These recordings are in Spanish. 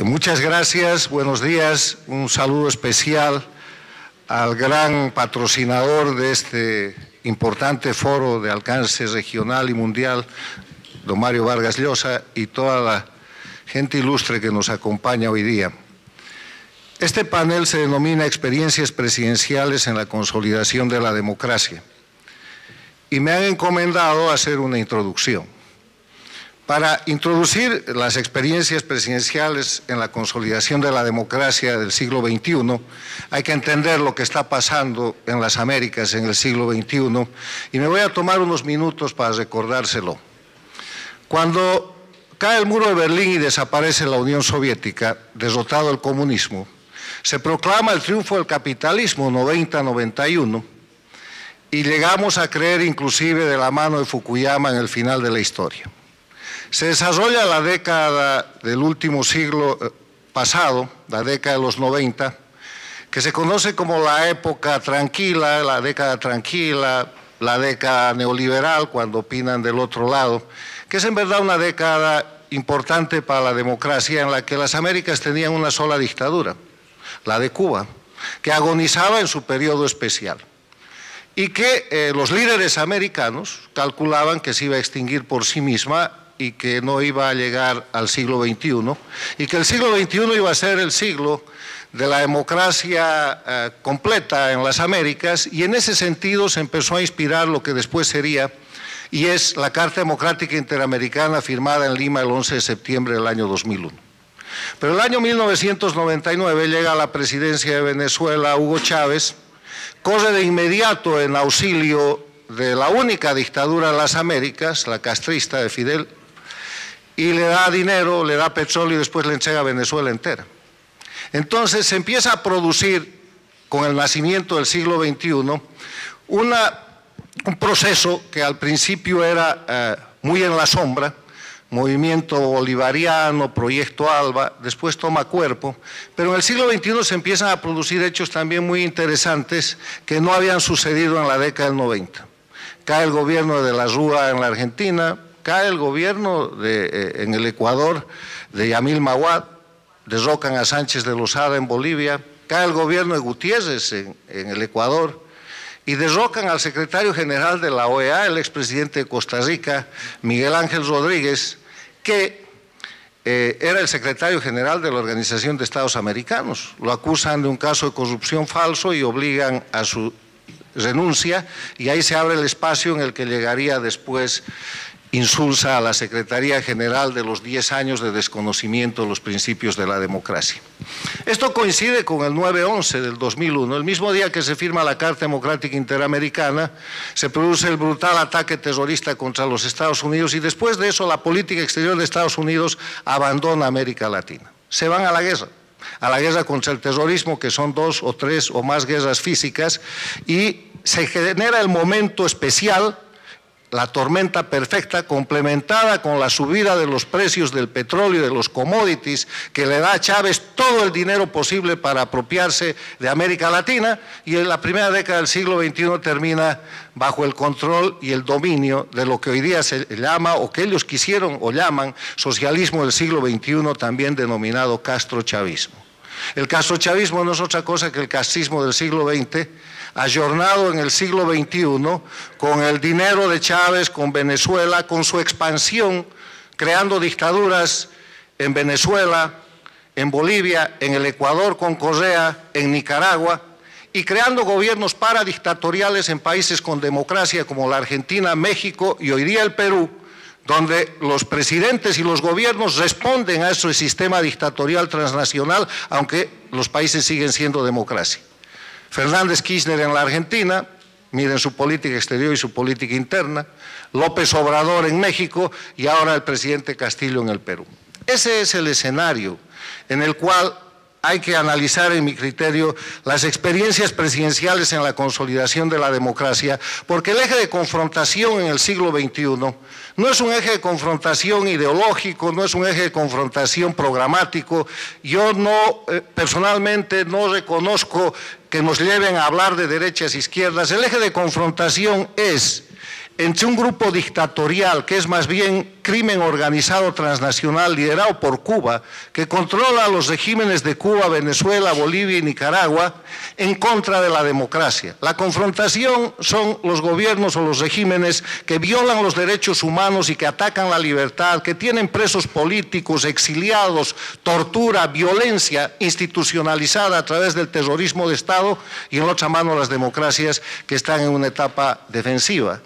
Muchas gracias, buenos días, un saludo especial al gran patrocinador de este importante foro de alcance regional y mundial, don Mario Vargas Llosa, y toda la gente ilustre que nos acompaña hoy día. Este panel se denomina Experiencias Presidenciales en la Consolidación de la Democracia y me han encomendado hacer una introducción. Para introducir las experiencias presidenciales en la consolidación de la democracia del siglo XXI, hay que entender lo que está pasando en las Américas en el siglo XXI y me voy a tomar unos minutos para recordárselo. Cuando cae el muro de Berlín y desaparece la Unión Soviética, derrotado el comunismo, se proclama el triunfo del capitalismo 90-91 y llegamos a creer inclusive de la mano de Fukuyama en el final de la historia. Se desarrolla la década del último siglo pasado, la década de los 90, que se conoce como la época tranquila, la década neoliberal, cuando opinan del otro lado, que es en verdad una década importante para la democracia en la que las Américas tenían una sola dictadura, la de Cuba, que agonizaba en su periodo especial y que los líderes americanos calculaban que se iba a extinguir por sí misma y que no iba a llegar al siglo XXI, y que el siglo XXI iba a ser el siglo de la democracia completa en las Américas, y en ese sentido se empezó a inspirar lo que después sería, y es la Carta Democrática Interamericana firmada en Lima el 11 de septiembre del año 2001. Pero el año 1999 llega a la presidencia de Venezuela Hugo Chávez, corre de inmediato en auxilio de la única dictadura de las Américas, la castrista de Fidel, y le da dinero, le da petróleo y después le entrega a Venezuela entera. Entonces se empieza a producir, con el nacimiento del siglo XXI, un proceso que al principio era muy en la sombra, movimiento bolivariano, proyecto ALBA, después toma cuerpo, pero en el siglo XXI se empiezan a producir hechos también muy interesantes que no habían sucedido en la década del 90. Cae el gobierno de la Rúa en la Argentina, cae el gobierno en el Ecuador de Yamil Mahuad, derrocan a Sánchez de Lozada en Bolivia, cae el gobierno de Gutiérrez en el Ecuador y derrocan al secretario general de la OEA, el expresidente de Costa Rica, Miguel Ángel Rodríguez, que era el secretario general de la Organización de Estados Americanos. Lo acusan de un caso de corrupción falso y obligan a su renuncia, y ahí se abre el espacio en el que llegaría después Insulza a la Secretaría General de los 10 años de desconocimiento de los principios de la democracia. Esto coincide con el 9/11 del 2001, el mismo día que se firma la Carta Democrática Interamericana, se produce el brutal ataque terrorista contra los Estados Unidos y después de eso la política exterior de Estados Unidos abandona América Latina. Se van a la guerra contra el terrorismo, que son 2 o 3 o más guerras físicas, y se genera el momento especial, la tormenta perfecta, complementada con la subida de los precios del petróleo y de los commodities, que le da a Chávez todo el dinero posible para apropiarse de América Latina, y en la primera década del siglo XXI termina bajo el control y el dominio de lo que hoy día se llama, o que ellos quisieron o llaman, socialismo del siglo XXI, también denominado castrochavismo. El castrochavismo no es otra cosa que el castrismo del siglo XX, ayornado en el siglo XXI, con el dinero de Chávez, con Venezuela, con su expansión, creando dictaduras en Venezuela, en Bolivia, en el Ecuador con Correa, en Nicaragua, y creando gobiernos paradictatoriales en países con democracia como la Argentina, México y hoy día el Perú, donde los presidentes y los gobiernos responden a ese sistema dictatorial transnacional, aunque los países siguen siendo democracia. Fernández Kirchner en la Argentina, miren su política exterior y su política interna, López Obrador en México y ahora el presidente Castillo en el Perú. Ese es el escenario en el cual hay que analizar, en mi criterio, las experiencias presidenciales en la consolidación de la democracia, porque el eje de confrontación en el siglo XXI no es un eje de confrontación ideológico, no es un eje de confrontación programático. Yo personalmente no reconozco que nos lleven a hablar de derechas e izquierdas. El eje de confrontación es entre un grupo dictatorial, que es más bien crimen organizado transnacional liderado por Cuba, que controla los regímenes de Cuba, Venezuela, Bolivia y Nicaragua, en contra de la democracia. La confrontación son los gobiernos o los regímenes que violan los derechos humanos y que atacan la libertad, que tienen presos políticos, exiliados, tortura, violencia institucionalizada a través del terrorismo de Estado, y en la otra mano las democracias que están en una etapa defensiva.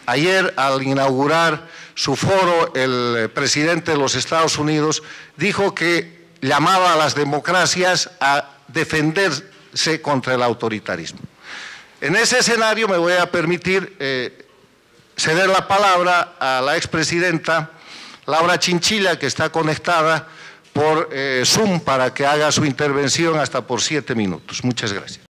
Ayer, al inaugurar su foro, el presidente de los Estados Unidos dijo que llamaba a las democracias a defenderse contra el autoritarismo. En ese escenario me voy a permitir ceder la palabra a la expresidenta Laura Chinchilla, que está conectada por Zoom para que haga su intervención hasta por 7 minutos. Muchas gracias.